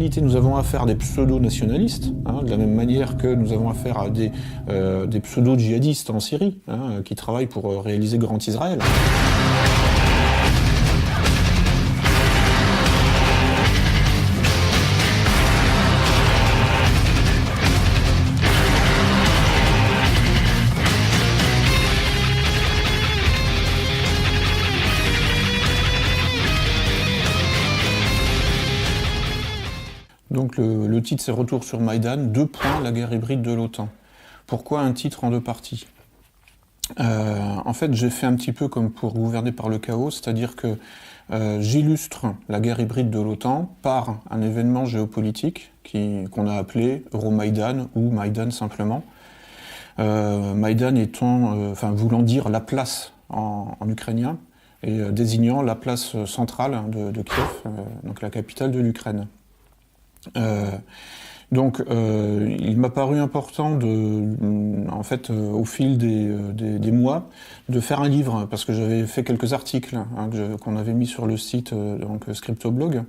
réalité, nous avons affaire à des pseudo-nationalistes, de la même manière que nous avons affaire à des pseudo-djihadistes en Syrie, qui travaillent pour réaliser Grand Israël. Donc le titre c'est Retour sur Maïdan, 2 points, la guerre hybride de l'OTAN. Pourquoi un titre en 2 parties ? En fait, j'ai fait un petit peu comme pour gouverner par le chaos, c'est-à-dire que j'illustre la guerre hybride de l'OTAN par un événement géopolitique qu'on a appelé Euromaïdan ou Maïdan simplement. Maïdan voulant dire la place en ukrainien et désignant la place centrale de Kiev, donc la capitale de l'Ukraine. Il m'a paru important au fil des mois, de faire un livre, parce que j'avais fait quelques articles qu'on avait mis sur le site Scriptoblog.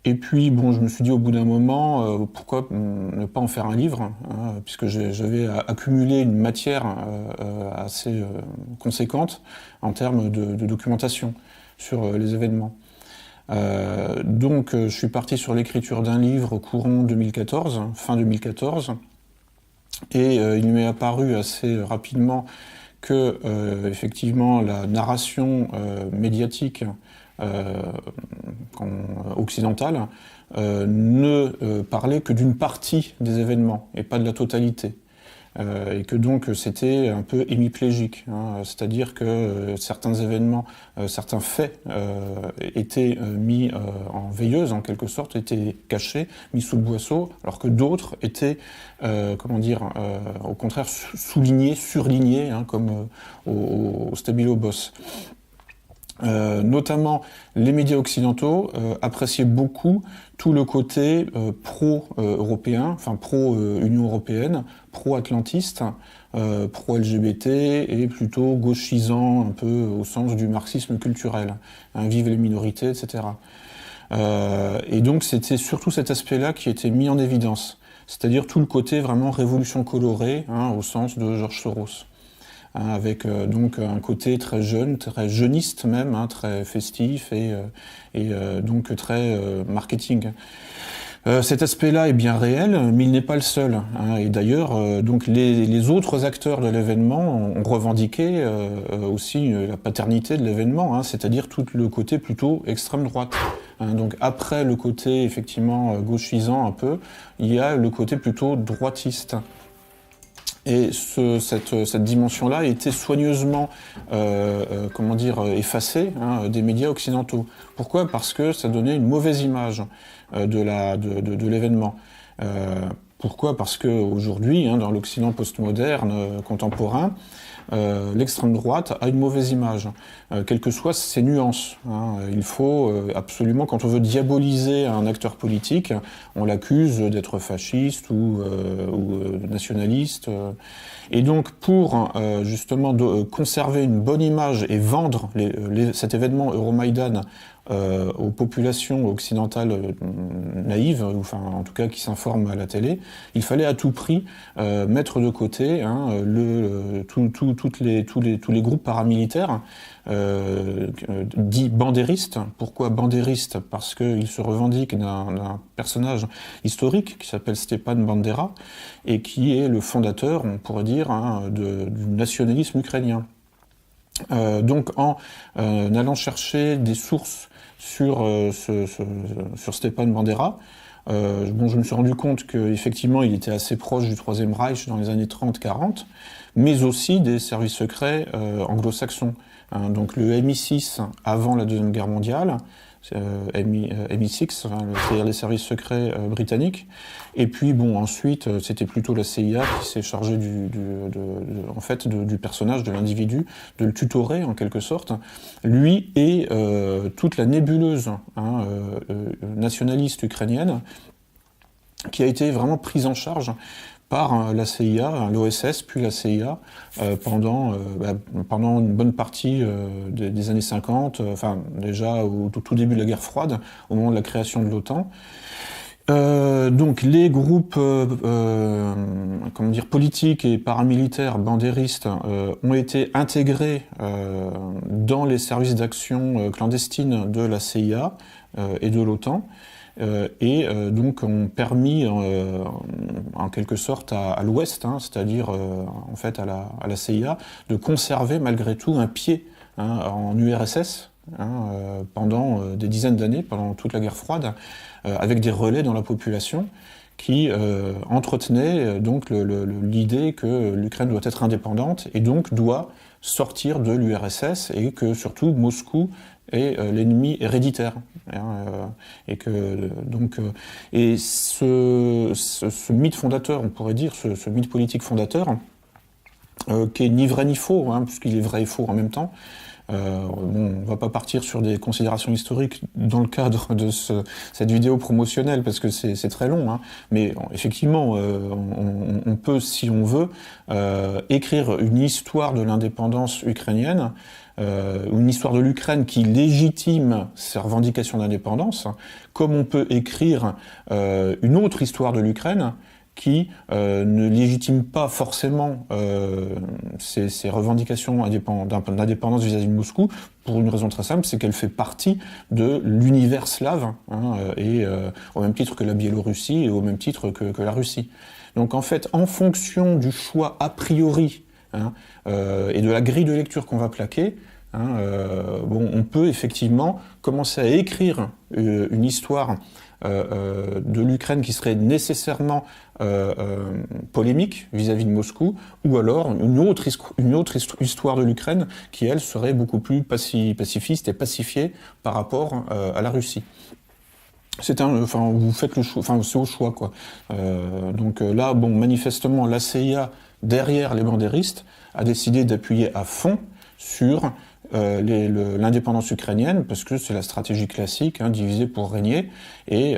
Et puis, je me suis dit au bout d'un moment, pourquoi ne pas en faire un livre, puisque j'avais accumulé une matière assez conséquente en termes de documentation sur les événements. Je suis parti sur l'écriture d'un livre courant 2014, fin 2014, et il m'est apparu assez rapidement que, effectivement, la narration médiatique occidentale ne parlait que d'une partie des événements, et pas de la totalité. Et que donc c'était un peu hémiplégique, c'est-à-dire que certains événements, certains faits étaient mis en veilleuse en quelque sorte, étaient cachés, mis sous le boisseau, alors que d'autres étaient, au contraire soulignés, surlignés, comme au Stabilo Boss. Notamment les médias occidentaux appréciaient beaucoup tout le côté pro-européen, pro-Union européenne, pro-atlantiste, pro-LGBT et plutôt gauchisant un peu au sens du marxisme culturel, vive les minorités, etc. Et donc c'était surtout cet aspect-là qui était mis en évidence, c'est-à-dire tout le côté vraiment révolution colorée, au sens de George Soros. Avec donc un côté très jeune, très jeuniste même, très festif et donc très marketing. Cet aspect-là est bien réel, mais il n'est pas le seul. Et d'ailleurs, donc les autres acteurs de l'événement ont revendiqué aussi la paternité de l'événement, c'est-à-dire tout le côté plutôt extrême droite. Donc après le côté effectivement gauchisant un peu, il y a le côté plutôt droitiste. Et cette dimension-là a été soigneusement effacée des médias occidentaux. Pourquoi ? Parce que ça donnait une mauvaise image de l'événement. Pourquoi ? Parce qu'aujourd'hui, dans l'Occident postmoderne contemporain, l'extrême droite a une mauvaise image, quelles que soient ses nuances. Il faut absolument, quand on veut diaboliser un acteur politique, on l'accuse d'être fasciste ou nationaliste. Et donc, pour justement conserver une bonne image et vendre cet événement Euromaïdan aux populations occidentales naïves, en tout cas qui s'informent à la télé, il fallait à tout prix mettre de côté tous les groupes paramilitaires dits bandéristes. Pourquoi bandéristes ? Parce qu'ils se revendiquent d'un personnage historique qui s'appelle Stepan Bandera et qui est le fondateur, on pourrait dire, du nationalisme ukrainien. Donc en allant chercher des sources sur Stepan Bandera, je me suis rendu compte qu'effectivement il était assez proche du Troisième Reich dans les années 30-40, mais aussi des services secrets anglo-saxons. Donc le MI6 avant la Deuxième Guerre mondiale, MI6, c'est-à-dire les services secrets britanniques, et puis ensuite c'était plutôt la CIA qui s'est chargée du personnage, de l'individu, de le tutorer en quelque sorte, lui et toute la nébuleuse nationaliste ukrainienne qui a été vraiment prise en charge par la CIA, l'OSS, puis la CIA, pendant une bonne partie des années 50, déjà au tout début de la guerre froide, au moment de la création de l'OTAN. Donc les groupes comment dire, politiques et paramilitaires bandéristes ont été intégrés dans les services d'action clandestine de la CIA et de l'OTAN et donc ont permis en quelque sorte à l'Ouest, hein, c'est-à-dire en fait à la CIA, de conserver malgré tout un pied en URSS pendant des dizaines d'années, pendant toute la guerre froide, avec des relais dans la population qui entretenaient donc l'idée que l'Ukraine doit être indépendante et donc doit sortir de l'URSS et que surtout Moscou est l'ennemi héréditaire. Et que donc et ce mythe fondateur, on pourrait dire, ce mythe politique fondateur, qui est ni vrai ni faux, puisqu'il est vrai et faux en même temps. On va pas partir sur des considérations historiques dans le cadre de cette vidéo promotionnelle parce que c'est très long, mais effectivement, on peut, si on veut, écrire une histoire de l'indépendance ukrainienne, une histoire de l'Ukraine qui légitime ses revendications d'indépendance, comme on peut écrire une autre histoire de l'Ukraine qui ne légitime pas forcément ses revendications d'indépendance vis-à-vis de Moscou, pour une raison très simple, c'est qu'elle fait partie de l'univers slave, et au même titre que la Biélorussie et au même titre que la Russie. Donc en fait, en fonction du choix a priori et de la grille de lecture qu'on va plaquer, on peut effectivement commencer à écrire une histoire de l'Ukraine qui serait nécessairement polémique vis-à-vis de Moscou, ou alors une autre histoire de l'Ukraine qui, elle, serait beaucoup plus pacifiste et pacifiée par rapport à la Russie. Vous faites le choix, c'est au choix, quoi. Donc là, manifestement, la CIA, derrière les bandéristes, a décidé d'appuyer à fond sur l'indépendance ukrainienne, parce que c'est la stratégie classique, diviser pour régner, et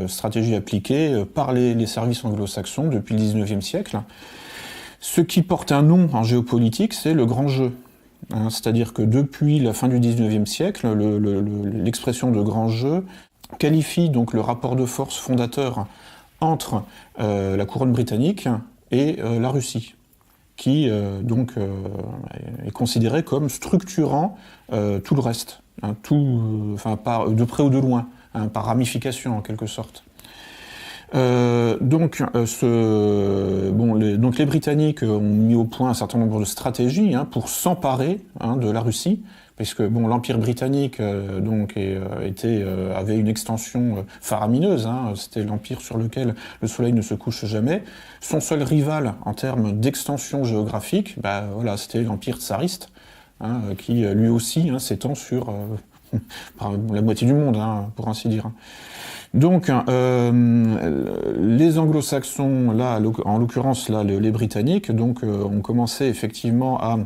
stratégie appliquée par les services anglo-saxons depuis le 19e siècle. Ce qui porte un nom en géopolitique, c'est le grand jeu. C'est-à-dire que depuis la fin du 19e siècle, l'expression de grand jeu qualifie donc le rapport de force fondateur entre la couronne britannique et la Russie, qui est considéré comme structurant tout le reste, de près ou de loin, par ramification en quelque sorte. Donc les Britanniques ont mis au point un certain nombre de stratégies pour s'emparer de la Russie, puisque l'Empire britannique avait une extension faramineuse, c'était l'empire sur lequel le soleil ne se couche jamais. Son seul rival en termes d'extension géographique, c'était l'empire tsariste, qui lui aussi s'étend sur la moitié du monde, pour ainsi dire. Donc, les anglo-saxons, là, en l'occurrence, là, les Britanniques, ont commencé effectivement à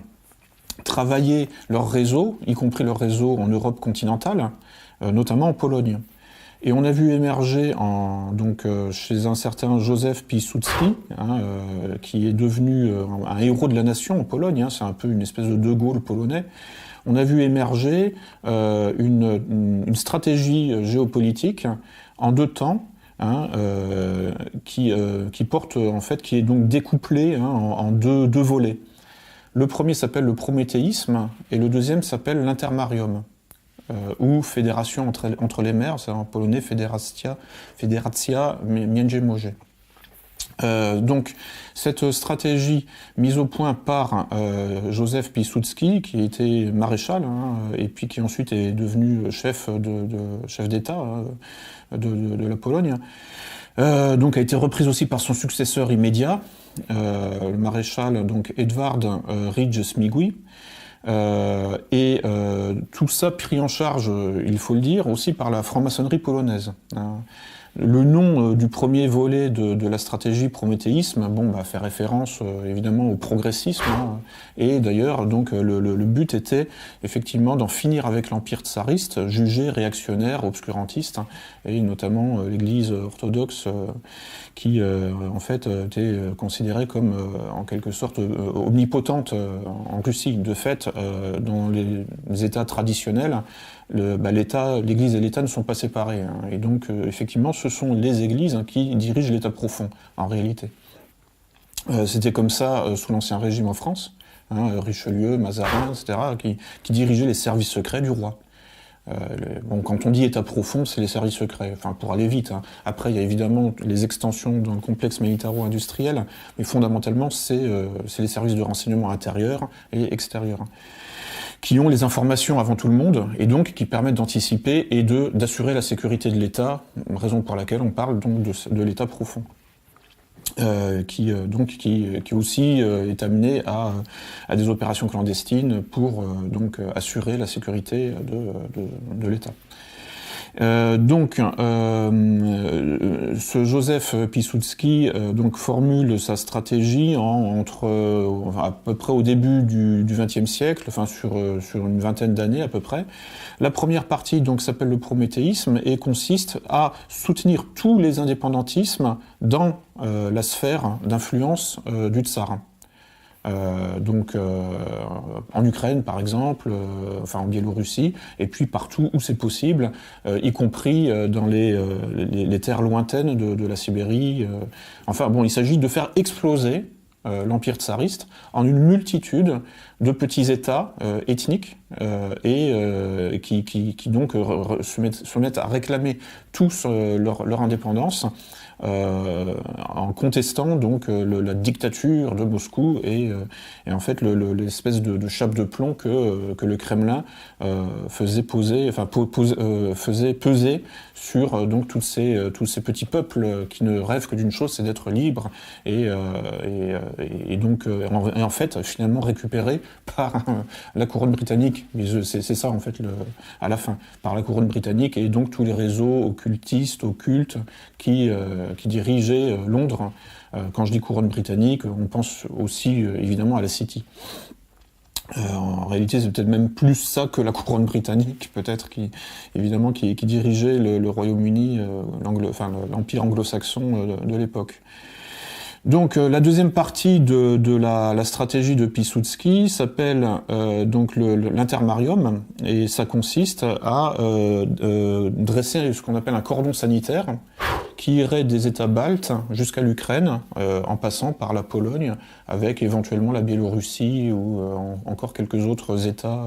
travailler leur réseau, y compris leur réseau en Europe continentale, notamment en Pologne. Et on a vu émerger chez un certain Józef Piłsudski, qui est devenu un héros de la nation en Pologne, c'est un peu une espèce de Gaulle polonais. On a vu émerger une stratégie géopolitique en deux temps, qui porte qui est donc découplée en deux volets. Le premier s'appelle le prométhéisme et le deuxième s'appelle l'intermarium, ou fédération entre les mers, c'est en polonais Federacja Między Morze. Donc cette stratégie mise au point par Józef Piłsudski, qui était maréchal, et puis qui ensuite est devenu chef d'État de la Pologne, a été reprise aussi par son successeur immédiat, le maréchal Edward Rydz-Śmigły, et tout ça pris en charge, il faut le dire, aussi par la franc-maçonnerie polonaise. Le nom du premier volet de la stratégie prométhéisme, fait référence évidemment au progressisme, et d'ailleurs le but était effectivement d'en finir avec l'empire tsariste, jugé réactionnaire, obscurantiste, et notamment l'Église orthodoxe qui était considérée comme en quelque sorte omnipotente en Russie. De fait, dans les États traditionnels, l'Église et l'État ne sont pas séparés. Et donc, effectivement, ce sont les Églises qui dirigent l'État profond, en réalité. C'était comme ça sous l'Ancien Régime en France, Richelieu, Mazarin, etc., qui dirigeaient les services secrets du roi. Quand on dit État profond, c'est les services secrets, pour aller vite. Après, il y a évidemment les extensions dans le complexe militaro-industriel, mais fondamentalement, c'est les services de renseignement intérieur et extérieur, qui ont les informations avant tout le monde, et donc qui permettent d'anticiper et d'assurer la sécurité de l'État, raison pour laquelle on parle donc de l'État profond. Qui aussi est amené à des opérations clandestines pour assurer la sécurité de l'État. Ce Joseph Pilsudski formule sa stratégie à peu près au début du XXe siècle, sur une vingtaine d'années à peu près. La première partie s'appelle le prométhéisme et consiste à soutenir tous les indépendantismes dans la sphère d'influence du tsar. En Ukraine par exemple, en Biélorussie, et puis partout où c'est possible, y compris dans les terres lointaines de la Sibérie. Il s'agit de faire exploser l'empire tsariste en une multitude de petits États ethniques qui se mettent à réclamer tous leur indépendance en contestant la dictature de Moscou et en fait l'espèce de chape de plomb que le Kremlin faisait peser sur tous ces petits peuples qui ne rêvent que d'une chose, c'est d'être libres et en fait finalement récupérés par la couronne britannique. C'est ça en fait à la fin, par la couronne britannique et donc tous les réseaux occultistes, occultes qui dirigeaient Londres. Quand je dis couronne britannique, on pense aussi évidemment à la City. En réalité, c'est peut-être même plus ça que la couronne britannique, peut-être, qui dirigeait le Royaume-Uni, l'empire anglo-saxon de l'époque. Donc la deuxième partie de la stratégie de Pilsudski s'appelle l'intermarium, et ça consiste à dresser ce qu'on appelle un cordon sanitaire qui irait des États baltes jusqu'à l'Ukraine, en passant par la Pologne, avec éventuellement la Biélorussie ou encore quelques autres États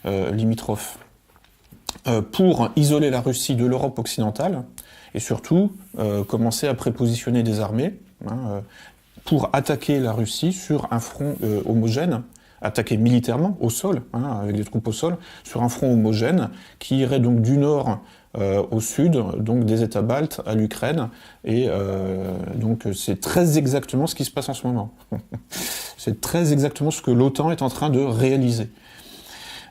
limitrophes, pour isoler la Russie de l'Europe occidentale et surtout commencer à prépositionner des armées pour attaquer la Russie sur un front homogène, attaquer militairement au sol, avec des troupes au sol, sur un front homogène qui irait donc du nord au sud, donc des États baltes à l'Ukraine, et c'est très exactement ce qui se passe en ce moment. C'est très exactement ce que l'OTAN est en train de réaliser.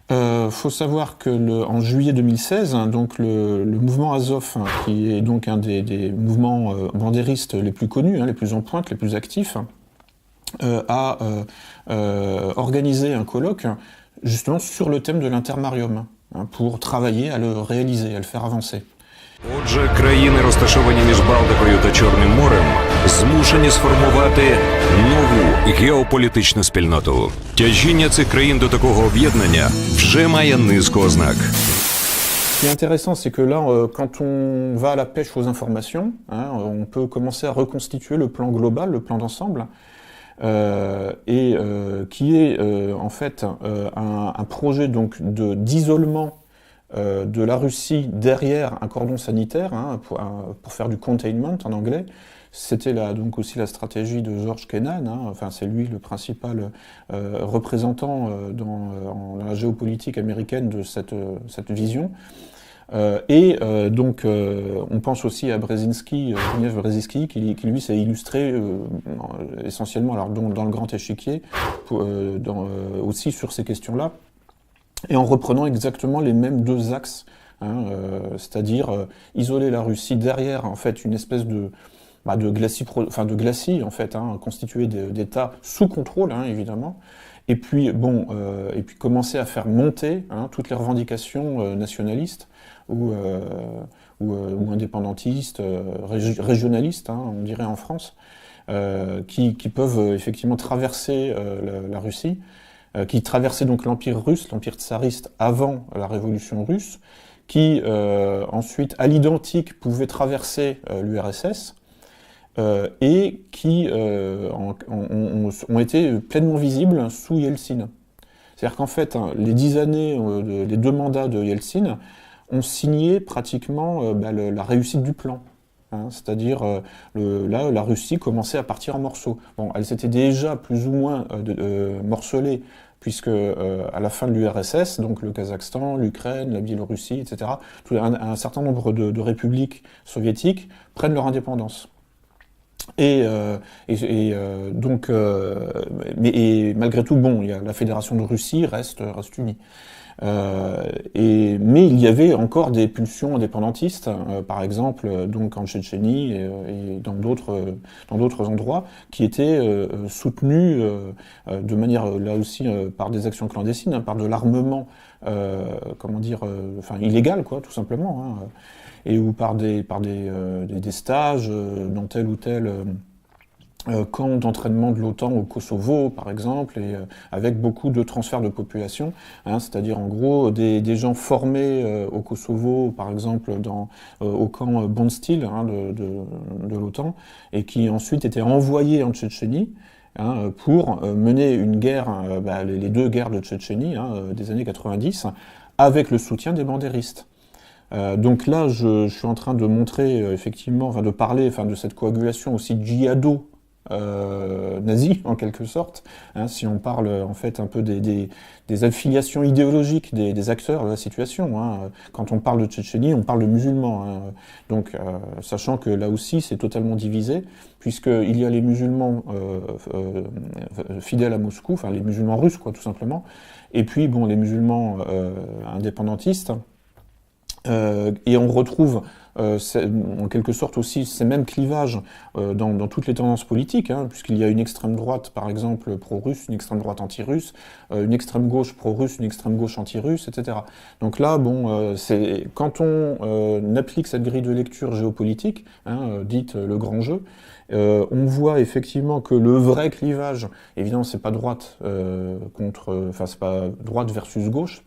Faut savoir que en juillet 2016, le mouvement Azov, qui est donc un des mouvements bandéristes les plus connus, les plus en pointe, les plus actifs, a organisé un colloque justement sur le thème de l'intermarium, pour travailler à le réaliser, à le faire avancer. Отже, країни, розташовані між Балтикою та Чорним морем, змушені сформувати нову геополітичну спільноту. Тяжіння цих країн до такого об'єднання вже має низку ознак. Ce qui est intéressant, c'est que là, quand on va à la pêche aux informations, on peut commencer à reconstituer le plan global, le plan d'ensemble, qui est en fait un projet d'isolement de la Russie derrière un cordon sanitaire, pour faire du containment en anglais. C'était aussi la stratégie de George Kennan, c'est lui le principal représentant dans la géopolitique américaine de cette vision. On pense aussi à Zbigniew Brzezinski, qui lui s'est illustré essentiellement dans le grand échiquier, aussi sur ces questions-là, et en reprenant exactement les mêmes deux axes, c'est-à-dire isoler la Russie derrière en fait une espèce de glacis en fait, constitué d'États sous contrôle évidemment, et puis commencer à faire monter toutes les revendications nationalistes ou indépendantistes, régionalistes, on dirait en France, qui peuvent effectivement traverser la Russie qui traversait donc l'Empire russe, l'Empire tsariste avant la Révolution russe, qui ensuite, à l'identique, pouvait traverser l'URSS, et qui ont été pleinement visibles sous Yeltsin. C'est-à-dire qu'en fait, les 10 années, les 2 mandats de Yeltsin ont signé pratiquement la réussite du plan. C'est-à-dire, là, la Russie commençait à partir en morceaux. Bon, elle s'était déjà plus ou moins morcelée, puisque à la fin de l'URSS, donc le Kazakhstan, l'Ukraine, la Biélorussie, etc., un certain nombre de républiques soviétiques prennent leur indépendance. Donc, mais malgré tout, bon, la Fédération de Russie reste unie. Mais il y avait encore des pulsions indépendantistes, par exemple, donc en Tchétchénie et dans d'autres endroits, qui étaient soutenus de manière, là aussi, par des actions clandestines, par de l'armement, illégal, quoi, tout simplement, et ou par des stages dans tel ou tel camp d'entraînement de l'OTAN au Kosovo, par exemple, et avec beaucoup de transferts de population, c'est-à-dire en gros des gens formés au Kosovo, par exemple au camp Bondsteel de l'OTAN, et qui ensuite étaient envoyés en Tchétchénie pour mener une guerre, les 2 guerres de Tchétchénie des années 90, avec le soutien des bandéristes. Donc là, je suis en train de montrer effectivement, de parler de cette coagulation aussi djihado nazi en quelque sorte, si on parle en fait un peu des affiliations idéologiques des acteurs de la situation. Quand on parle de Tchétchénie, on parle de musulmans. Donc, sachant que là aussi c'est totalement divisé, puisqu'il y a les musulmans fidèles à Moscou, enfin les musulmans russes quoi, tout simplement, et puis bon les musulmans indépendantistes. Et on retrouve en quelque sorte aussi ces mêmes clivages dans toutes les tendances politiques, puisqu'il y a une extrême droite, par exemple, pro-russe, une extrême droite anti-russe, une extrême gauche pro-russe, une extrême gauche anti-russe, etc. Donc là, quand on applique cette grille de lecture géopolitique, dite le grand jeu, on voit effectivement que le vrai clivage, évidemment, c'est pas droite c'est pas droite versus gauche,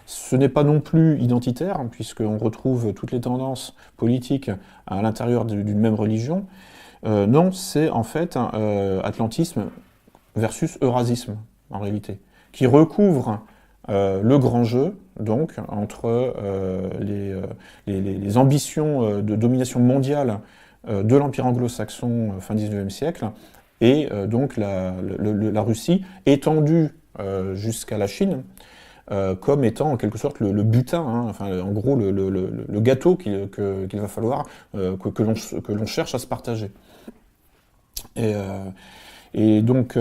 ce n'est pas non plus identitaire, puisqu'on retrouve toutes les tendances politiques à l'intérieur d'une même religion. Non, c'est en fait atlantisme versus eurasisme, en réalité, qui recouvre le grand jeu, donc, entre les ambitions de domination mondiale de l'Empire anglo-saxon fin XIXe siècle, et donc la Russie étendue jusqu'à la Chine, comme étant en quelque sorte le butin, en gros le gâteau qu'il va falloir que l'on cherche à se partager. Et donc,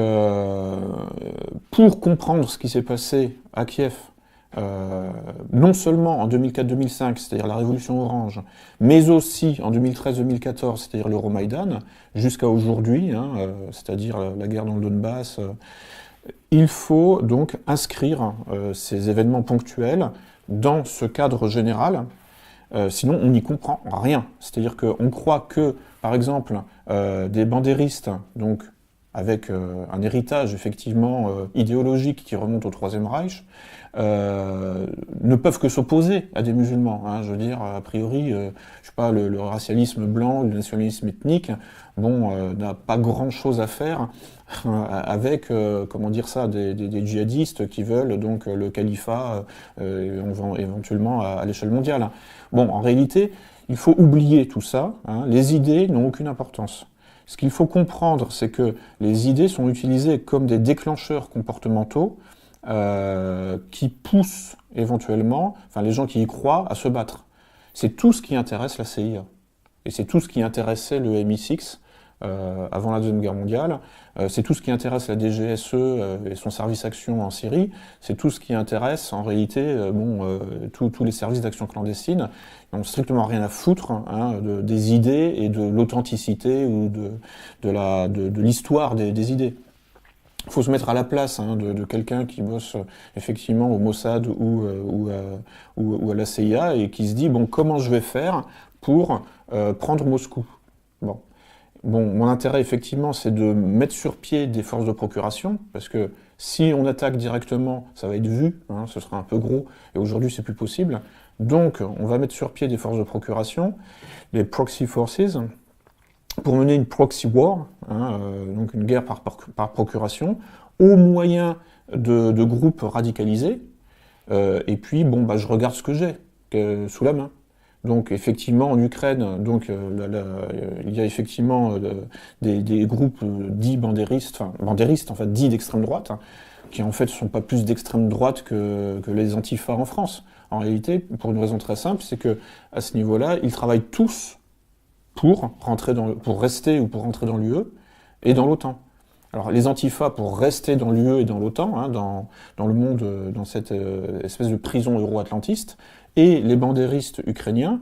pour comprendre ce qui s'est passé à Kiev, non seulement en 2004-2005, c'est-à-dire la Révolution Orange, mais aussi en 2013-2014, c'est-à-dire l'Euromaïdan, jusqu'à aujourd'hui, c'est-à-dire la guerre dans le Donbass, il faut donc inscrire ces événements ponctuels dans ce cadre général, sinon on n'y comprend rien. C'est-à-dire qu'on croit que, par exemple, des bandéristes, donc avec un héritage effectivement idéologique qui remonte au Troisième Reich, ne peuvent que s'opposer à des musulmans. Je veux dire, a priori, je sais pas, le racialisme blanc, le nationalisme ethnique, n'a pas grand-chose à faire avec, des djihadistes qui veulent donc le califat éventuellement à l'échelle mondiale. Bon, en réalité, il faut oublier tout ça. Les idées n'ont aucune importance. Ce qu'il faut comprendre, c'est que les idées sont utilisées comme des déclencheurs comportementaux qui poussent éventuellement, les gens qui y croient, à se battre. C'est tout ce qui intéresse la CIA. Et c'est tout ce qui intéressait le MI6 avant la Deuxième Guerre mondiale. C'est tout ce qui intéresse la DGSE et son service action en Syrie. C'est tout ce qui intéresse, en réalité, tous les services d'action clandestine. Ils n'ont strictement rien à foutre des idées et de l'authenticité ou de l'histoire des idées. Il faut se mettre à la place de quelqu'un qui bosse effectivement au Mossad ou à la CIA et qui se dit comment je vais faire pour prendre Moscou. Bon, mon intérêt, effectivement, c'est de mettre sur pied des forces de procuration, parce que si on attaque directement, ça va être vu, hein, ce sera un peu gros, et aujourd'hui, c'est plus possible. Donc, on va mettre sur pied des forces de procuration, les proxy forces, pour mener une proxy war, hein, donc une guerre par procuration, au moyen de groupes radicalisés, et puis, bon, bah, je regarde ce que j'ai sous la main. Donc effectivement en Ukraine, donc il y a effectivement des groupes dits bandéristes, en fait dits d'extrême droite, hein, qui en fait ne sont pas plus d'extrême droite que les antifas en France. En réalité, pour une raison très simple, c'est que à ce niveau-là, ils travaillent tous pour rester ou pour rentrer dans l'UE et dans l'OTAN. Alors les antifas pour rester dans l'UE et dans l'OTAN, hein, dans le monde, dans cette espèce de prison euro-atlantiste, et les bandéristes ukrainiens,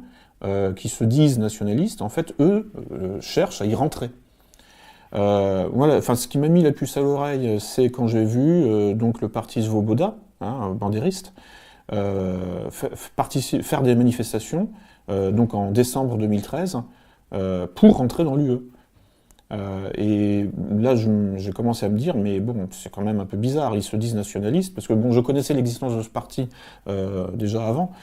qui se disent nationalistes, en fait, eux, cherchent à y rentrer. Voilà, enfin, ce qui m'a mis la puce à l'oreille, c'est quand j'ai vu donc le parti Svoboda, hein, bandériste, faire des manifestations, donc en décembre 2013, pour rentrer dans l'UE. Et là, j'ai commencé à me dire, mais bon, c'est quand même un peu bizarre, ils se disent nationalistes, parce que bon, je connaissais l'existence de ce parti déjà avant,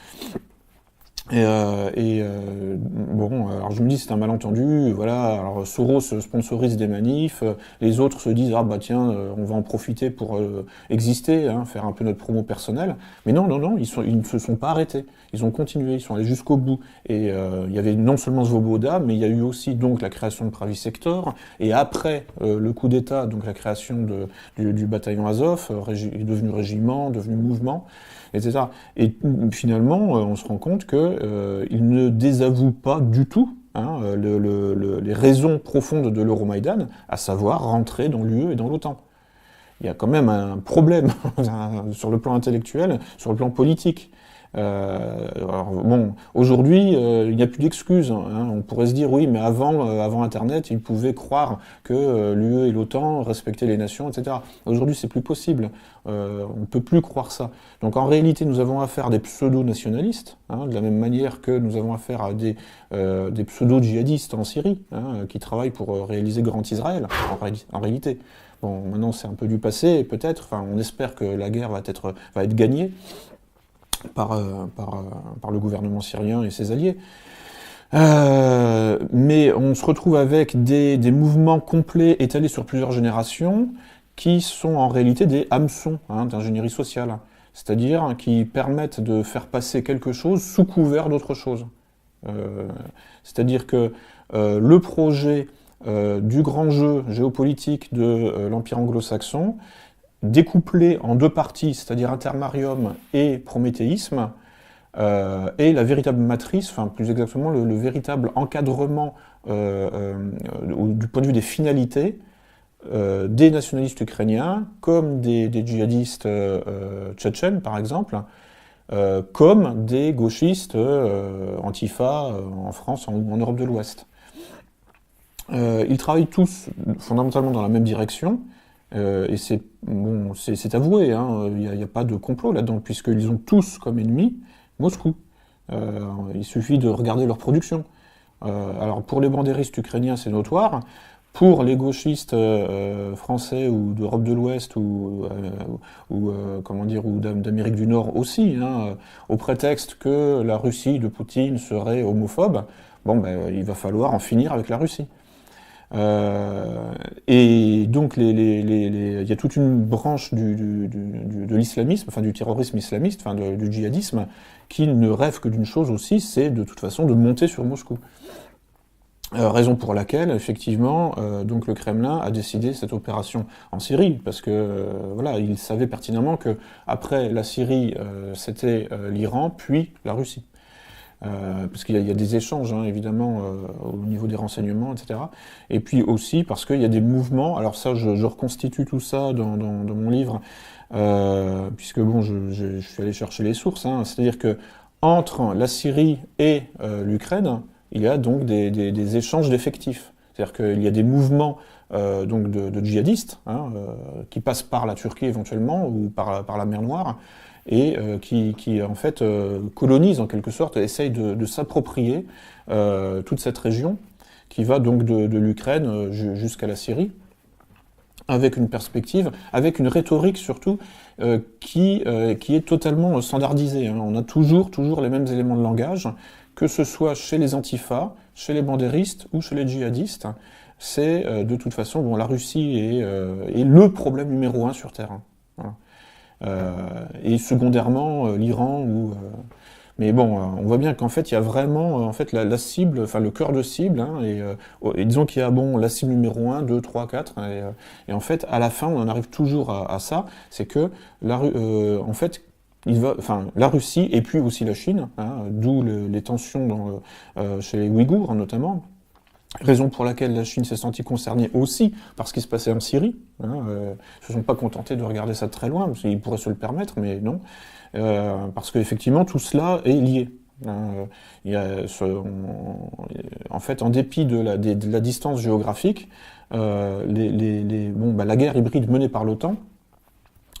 bon, alors je me dis c'est un malentendu, voilà, alors Soros sponsorise des manifs, les autres se disent ah bah tiens, on va en profiter pour exister, hein, faire un peu notre promo personnelle, mais non, ils ne se sont pas arrêtés, ils ont continué, ils sont allés jusqu'au bout, et il y avait non seulement Svoboda, mais il y a eu aussi donc la création de Pravi Sector, et après le coup d'État, donc la création du bataillon Azov, devenu régiment, devenu mouvement, etc. Et finalement, on se rend compte qu'il ne désavoue pas du tout hein, les raisons profondes de l'Euromaïdan, à savoir rentrer dans l'UE et dans l'OTAN. Il y a quand même un problème sur le plan intellectuel, sur le plan politique. Alors, bon, aujourd'hui, il n'y a plus d'excuses. Hein. On pourrait se dire, oui, mais avant Internet, ils pouvaient croire que l'UE et l'OTAN respectaient les nations, etc. Aujourd'hui, c'est plus possible. On ne peut plus croire ça. Donc, en réalité, nous avons affaire à des pseudo-nationalistes, hein, de la même manière que nous avons affaire à des pseudo-djihadistes en Syrie, hein, qui travaillent pour réaliser Grand Israël, en réalité. Bon, maintenant, c'est un peu du passé, peut-être. Enfin, on espère que la guerre va être gagnée par le gouvernement syrien et ses alliés. Mais on se retrouve avec des mouvements complets étalés sur plusieurs générations qui sont en réalité des hameçons hein, d'ingénierie sociale, c'est-à-dire qui permettent de faire passer quelque chose sous couvert d'autre chose. C'est-à-dire que le projet du grand jeu géopolitique de l'Empire anglo-saxon, découplé en deux parties, c'est-à-dire intermarium et prométhéisme, est la véritable matrice, enfin plus exactement le véritable encadrement du point de vue des finalités des nationalistes ukrainiens, comme des djihadistes tchétchènes par exemple, comme des gauchistes antifa en France ou en Europe de l'Ouest. Ils travaillent tous fondamentalement dans la même direction, et c'est avoué, hein, il n'y a pas de complot là-dedans, puisqu'ils ont tous comme ennemi Moscou. Il suffit de regarder leur production. Alors pour les bandéristes ukrainiens, c'est notoire. Pour les gauchistes français ou d'Europe de l'Ouest ou d'Amérique du Nord aussi, hein, au prétexte que la Russie de Poutine serait homophobe, bon, ben, il va falloir en finir avec la Russie. Et donc il y a toute une branche de l'islamisme, enfin du terrorisme islamiste, enfin du djihadisme, qui ne rêve que d'une chose aussi, c'est de toute façon de monter sur Moscou. Raison pour laquelle, effectivement, donc le Kremlin a décidé cette opération en Syrie, parce que voilà, il savait pertinemment que après la Syrie, c'était l'Iran, puis la Russie. Parce qu'il y a des échanges, hein, évidemment, au niveau des renseignements, etc. Et puis aussi parce qu'il y a des mouvements, alors ça, je reconstitue tout ça dans mon livre, puisque bon, je suis allé chercher les sources, hein, c'est-à-dire que entre la Syrie et l'Ukraine, il y a donc des échanges d'effectifs. C'est-à-dire qu'il y a des mouvements donc de djihadistes, hein, qui passent par la Turquie éventuellement, ou par la mer Noire, et qui en fait colonisent en quelque sorte, essayent de s'approprier toute cette région, qui va donc de l'Ukraine jusqu'à la Syrie, avec une perspective, avec une rhétorique surtout, qui est totalement standardisée. Hein. On a toujours les mêmes éléments de langage, que ce soit chez les antifas, chez les bandéristes ou chez les djihadistes. C'est de toute façon, bon, la Russie est le problème numéro 1 sur Terre. Hein. Voilà. Et secondairement, l'Iran ou... mais bon, on voit bien qu'en fait, il y a vraiment en fait, la cible, enfin le cœur de cible, hein, et disons qu'il y a bon, la cible numéro 1, 2, 3, 4, et en fait, à la fin, on en arrive toujours à ça, c'est que en fait, la Russie et puis aussi la Chine, hein, d'où les tensions chez les Ouïghours notamment, raison pour laquelle la Chine s'est sentie concernée aussi par ce qui se passait en Syrie. Hein, ils ne se sont pas contentés de regarder ça de très loin, parce qu'ils pourraient se le permettre, mais non. Parce qu'effectivement, tout cela est lié. En fait, en dépit de la distance géographique, la guerre hybride menée par l'OTAN,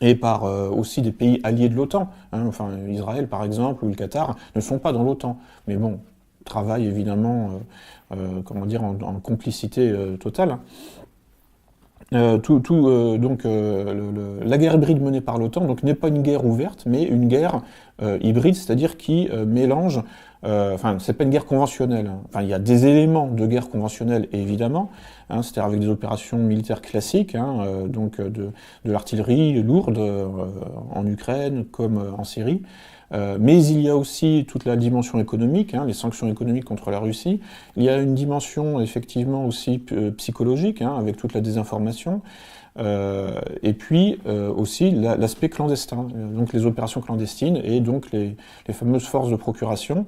et par aussi des pays alliés de l'OTAN, hein, enfin Israël par exemple, ou le Qatar, ne sont pas dans l'OTAN. Mais bon, travaillent évidemment en complicité totale. Donc la guerre hybride menée par l'OTAN donc n'est pas une guerre ouverte, mais une guerre hybride, c'est-à-dire qui mélange. C'est pas une guerre conventionnelle. Enfin, il y a des éléments de guerre conventionnelle évidemment, hein, c'est-à-dire avec des opérations militaires classiques, hein, donc de l'artillerie lourde en Ukraine comme en Syrie. Mais il y a aussi toute la dimension économique, hein, les sanctions économiques contre la Russie. Il y a une dimension effectivement aussi psychologique, hein, avec toute la désinformation. Et puis aussi l'aspect clandestin, donc les opérations clandestines et donc les fameuses forces de procuration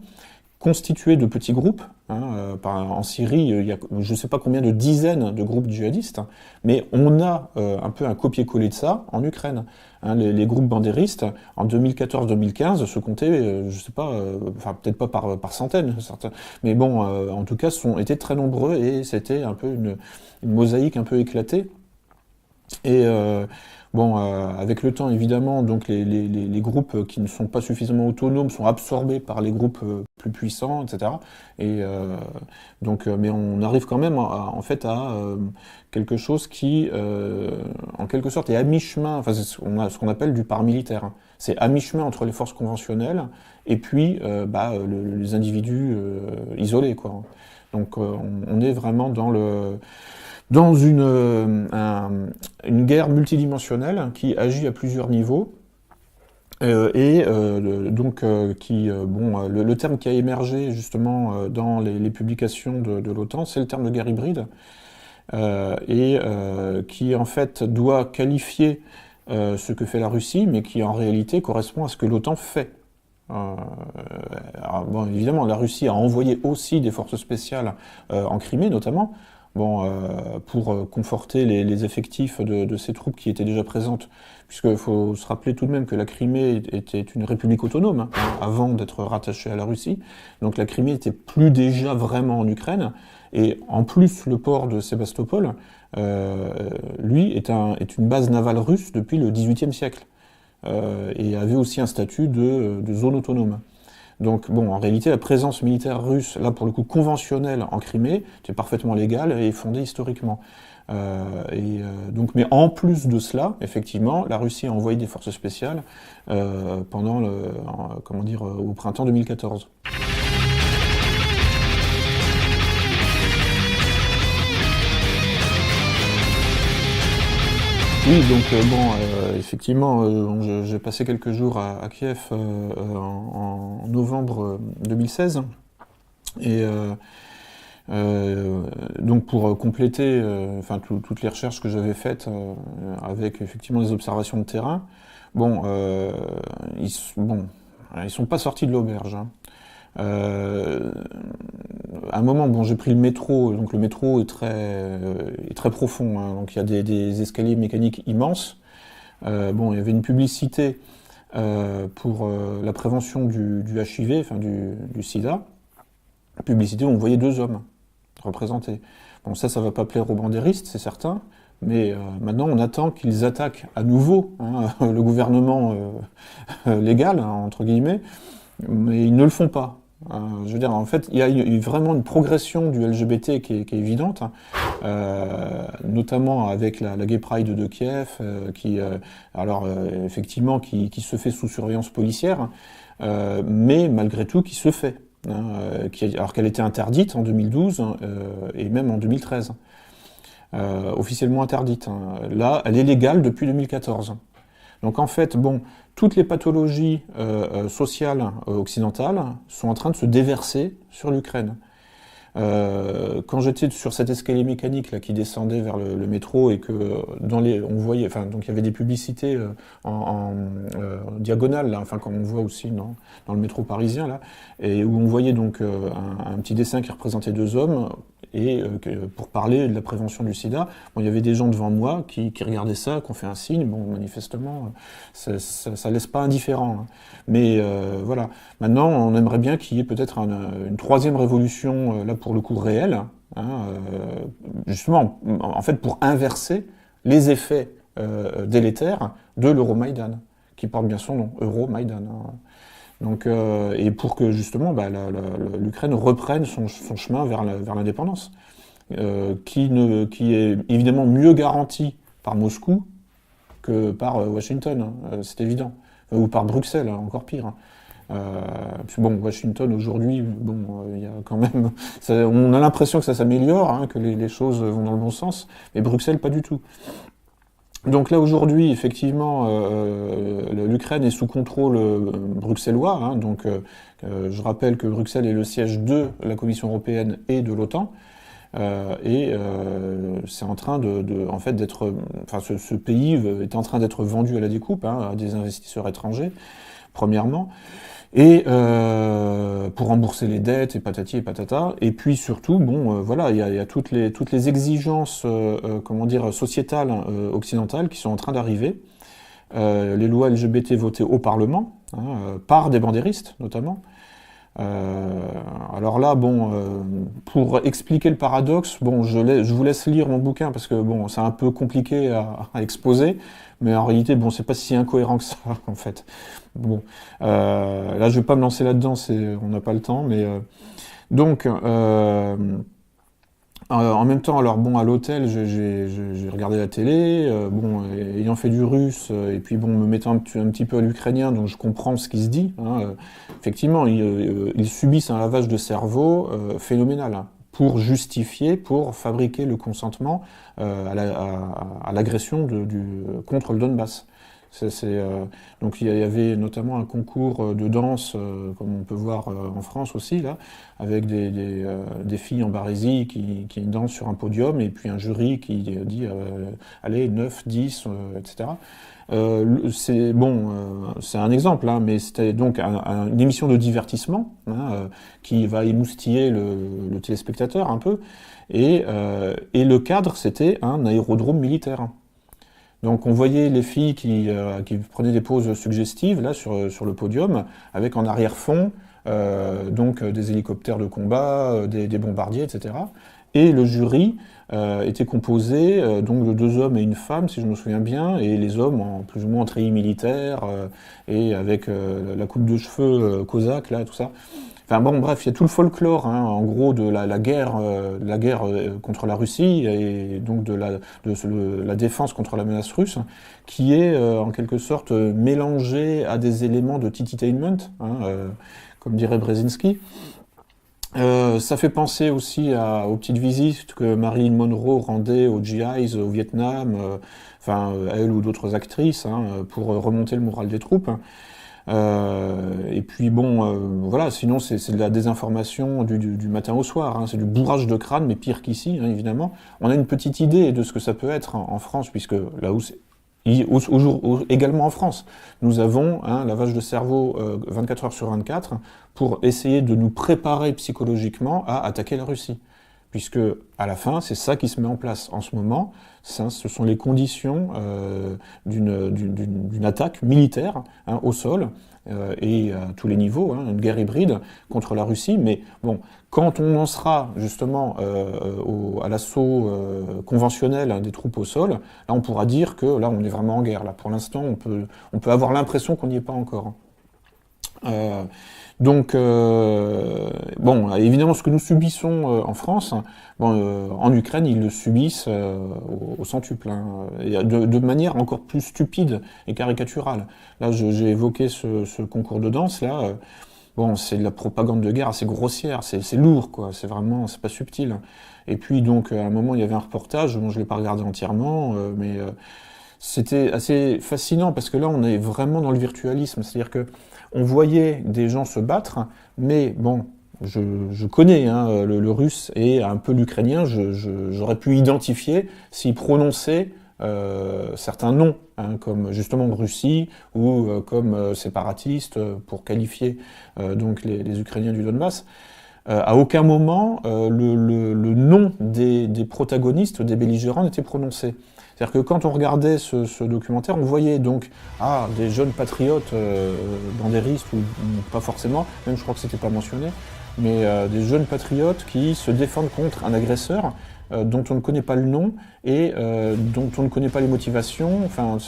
constituées de petits groupes. Hein, en Syrie, il y a je ne sais pas combien de dizaines de groupes djihadistes, hein, mais on a un peu un copier-coller de ça en Ukraine. Hein, les groupes bandéristes, en 2014-2015, se comptaient, je sais pas, peut-être pas par centaines, certains, mais bon, en tout cas, étaient très nombreux et c'était un peu une mosaïque un peu éclatée. Et avec le temps, évidemment, donc les groupes qui ne sont pas suffisamment autonomes sont absorbés par les groupes plus puissants, etc. Et mais on arrive quand même en fait à quelque chose qui, en quelque sorte, est à mi-chemin. Enfin, on a ce qu'on appelle du paramilitaire. Hein. C'est à mi-chemin entre les forces conventionnelles et puis les individus isolés, quoi. Donc, on est vraiment dans une guerre multidimensionnelle qui agit à plusieurs niveaux le terme qui a émergé justement dans les publications de l'OTAN, c'est le terme de guerre hybride qui en fait doit qualifier ce que fait la Russie, mais qui en réalité correspond à ce que l'OTAN fait. Évidemment, la Russie a envoyé aussi des forces spéciales en Crimée notamment, pour conforter les effectifs de ces troupes qui étaient déjà présentes, puisqu'il faut se rappeler tout de même que la Crimée était une république autonome, hein, avant d'être rattachée à la Russie. Donc la Crimée n'était plus déjà vraiment en Ukraine, et en plus le port de Sébastopol, lui, est une base navale russe depuis le XVIIIe siècle, et avait aussi un statut de zone autonome. Donc en réalité, la présence militaire russe, là pour le coup conventionnelle en Crimée, c'est parfaitement légal et fondée historiquement. Mais en plus de cela, effectivement, la Russie a envoyé des forces spéciales pendant au printemps 2014. Oui, donc effectivement, j'ai passé quelques jours à Kiev en novembre 2016, et donc pour compléter toutes les recherches que j'avais faites avec effectivement des observations de terrain, ils sont pas sortis de l'auberge. Hein. À un moment, j'ai pris le métro, donc le métro est très profond, hein, donc il y a des escaliers mécaniques immenses. Il y avait une publicité pour la prévention du HIV, du sida, publicité où on voyait 2 hommes représentés. Ça va pas plaire aux bandéristes, c'est certain, mais maintenant on attend qu'ils attaquent à nouveau le gouvernement légal, hein, entre guillemets, mais ils ne le font pas. Je veux dire, en fait, il y a eu vraiment une progression du LGBT qui est évidente, notamment avec la Gay Pride de Kiev, effectivement, qui se fait sous surveillance policière, mais malgré tout qui se fait, alors qu'elle était interdite en 2012 et même en 2013. Officiellement interdite. Là, elle est légale depuis 2014. Donc en fait, bon, toutes les pathologies sociales occidentales sont en train de se déverser sur l'Ukraine. Quand j'étais sur cet escalier mécanique là qui descendait vers le métro et que on voyait, enfin donc il y avait des publicités en diagonale là, enfin comme on voit aussi dans le métro parisien là, et où on voyait donc un petit dessin qui représentait deux hommes et pour parler de la prévention du sida. Bon, il y avait des gens devant moi qui regardaient ça, qui ont fait un signe. Bon, manifestement, ça laisse pas indifférent. Hein. Mais voilà. Maintenant, on aimerait bien qu'il y ait peut-être une troisième révolution, là pour le coup réelle, hein, justement, en fait, pour inverser les effets délétères de l'Euromaïdan, qui porte bien son nom, Euromaïdan. Hein. Donc, et pour que justement l'Ukraine reprenne son chemin vers l'indépendance, qui est évidemment mieux garantie par Moscou que par Washington, hein, c'est évident, ou par Bruxelles, hein, encore pire. Puis bon, Washington aujourd'hui, bon, il y a quand même, on a l'impression que ça s'améliore, hein, que les choses vont dans le bon sens, mais Bruxelles pas du tout. Donc là aujourd'hui, effectivement, l'Ukraine est sous contrôle bruxellois. Hein, donc je rappelle que Bruxelles est le siège de la Commission européenne et de l'OTAN. C'est en train en fait d'être, enfin ce pays est en train d'être vendu à la découpe, hein, à des investisseurs étrangers, premièrement. Et pour rembourser les dettes et patati et patata, et puis surtout, bon, voilà, il y a toutes les exigences, comment dire, sociétales occidentales qui sont en train d'arriver. Les lois LGBT votées au Parlement, hein, par des bandéristes notamment. Alors là, bon, pour expliquer le paradoxe, bon, je vous laisse lire mon bouquin parce que bon, c'est un peu compliqué à exposer, mais en réalité, bon, c'est pas si incohérent que ça, en fait. Bon, là, je vais pas me lancer là-dedans, on n'a pas le temps, mais donc. En même temps, alors bon, à l'hôtel, j'ai regardé la télé, bon, ayant fait du russe, et puis bon, me mettant un petit peu à l'ukrainien, donc je comprends ce qui se dit. Hein, effectivement, ils subissent un lavage de cerveau phénoménal, hein, pour justifier, pour fabriquer le consentement à l'agression contre le Donbass. Donc il y avait notamment un concours de danse, comme on peut voir en France aussi, là, avec des filles en barésie qui dansent sur un podium, et puis un jury qui dit allez, 9, 10, etc. C'est un exemple, hein, mais c'était donc une émission de divertissement, hein, qui va émoustiller le téléspectateur un peu, et le cadre, c'était un aérodrome militaire. Donc on voyait les filles qui prenaient des poses suggestives là sur le podium, avec en arrière-fond donc des hélicoptères de combat, des bombardiers, etc. Et le jury était composé donc de deux hommes et une femme, si je me souviens bien, et les hommes en plus ou moins en treillis militaire et avec la coupe de cheveux cosaque là, tout ça. Enfin bon, bref, il y a tout le folklore, hein, en gros, de la guerre contre la Russie et donc de la défense contre la menace russe, qui est en quelque sorte mélangé à des éléments de tititainment, hein, comme dirait Brzezinski. Ça fait penser aussi aux petites visites que Marilyn Monroe rendait aux GIs au Vietnam, enfin elle ou d'autres actrices, hein, pour remonter le moral des troupes. Et puis bon, voilà, sinon c'est de la désinformation du matin au soir, hein, c'est du bourrage de crâne, mais pire qu'ici, hein, évidemment. On a une petite idée de ce que ça peut être en France, puisque là où également en France, nous avons un lavage de cerveau 24 heures sur 24 pour essayer de nous préparer psychologiquement à attaquer la Russie. Puisque, à la fin, c'est ça qui se met en place en ce moment. Ce sont les conditions d'une attaque militaire, hein, au sol et à tous les niveaux, hein, une guerre hybride contre la Russie. Mais bon, quand on en sera justement à l'assaut conventionnel, hein, des troupes au sol, là on pourra dire que là on est vraiment en guerre. Là, pour l'instant, on peut avoir l'impression qu'on n'y est pas encore. Donc, bon, évidemment, ce que nous subissons en France, bon, en Ukraine, ils le subissent au centuple, hein, et de manière encore plus stupide et caricaturale. Là, j'ai évoqué ce concours de danse, là. Bon, c'est de la propagande de guerre assez grossière, c'est lourd, quoi. C'est vraiment, c'est pas subtil. Et puis, donc, à un moment, il y avait un reportage. Bon, je l'ai pas regardé entièrement, mais c'était assez fascinant parce que là, on est vraiment dans le virtualisme. C'est-à-dire que on voyait des gens se battre, mais bon, je connais hein, le russe et un peu l'ukrainien. J'aurais pu identifier s'ils prononçaient certains noms, hein, comme justement Russie ou comme séparatistes pour qualifier donc les Ukrainiens du Donbass. À aucun moment le nom des protagonistes, des belligérants n'était prononcé. C'est-à-dire que quand on regardait ce documentaire, on voyait donc des jeunes patriotes bandéristes, ou pas forcément, même je crois que c'était pas mentionné, mais des jeunes patriotes qui se défendent contre un agresseur dont on ne connaît pas le nom et dont on ne connaît pas les motivations. Enfin,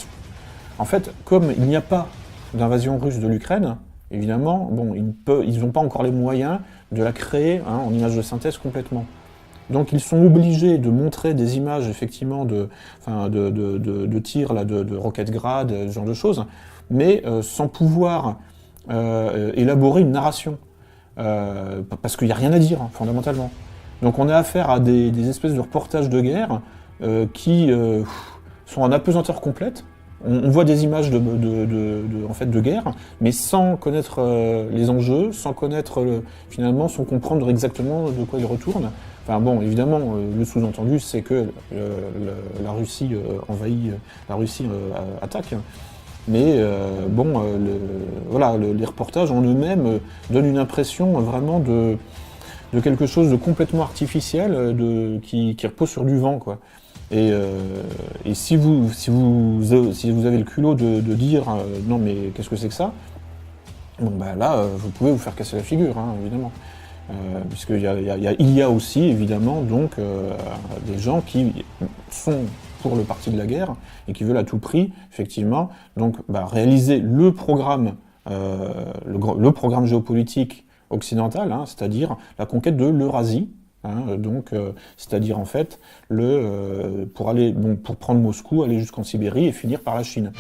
en fait, comme il n'y a pas d'invasion russe de l'Ukraine, évidemment, bon, ils n'ont pas encore les moyens de la créer hein, en image de synthèse complètement. Donc ils sont obligés de montrer des images effectivement de tirs, là, de roquettes grades, ce genre de choses, mais sans pouvoir élaborer une narration. Parce qu'il n'y a rien à dire, hein, fondamentalement. Donc on a affaire à des espèces de reportages de guerre qui sont en apesanteur complète. On voit des images en fait, de guerre, mais sans connaître les enjeux, sans connaître finalement, sans comprendre exactement de quoi ils retournent. Enfin bon, évidemment, le sous-entendu, c'est que la Russie envahit, la Russie attaque. Mais bon, voilà, les reportages en eux-mêmes donnent une impression vraiment de quelque chose de complètement artificiel, qui repose sur du vent, quoi. Et si vous avez le culot de dire non mais qu'est-ce que c'est que ça, bon bah là vous pouvez vous faire casser la figure, hein, évidemment. Puisqu'il y a aussi évidemment donc des gens qui sont pour le parti de la guerre et qui veulent à tout prix effectivement donc réaliser le programme géopolitique occidental, hein, c'est-à-dire la conquête de l'Eurasie. Hein, donc, c'est-à-dire en fait pour prendre Moscou, aller jusqu'en Sibérie et finir par la Chine.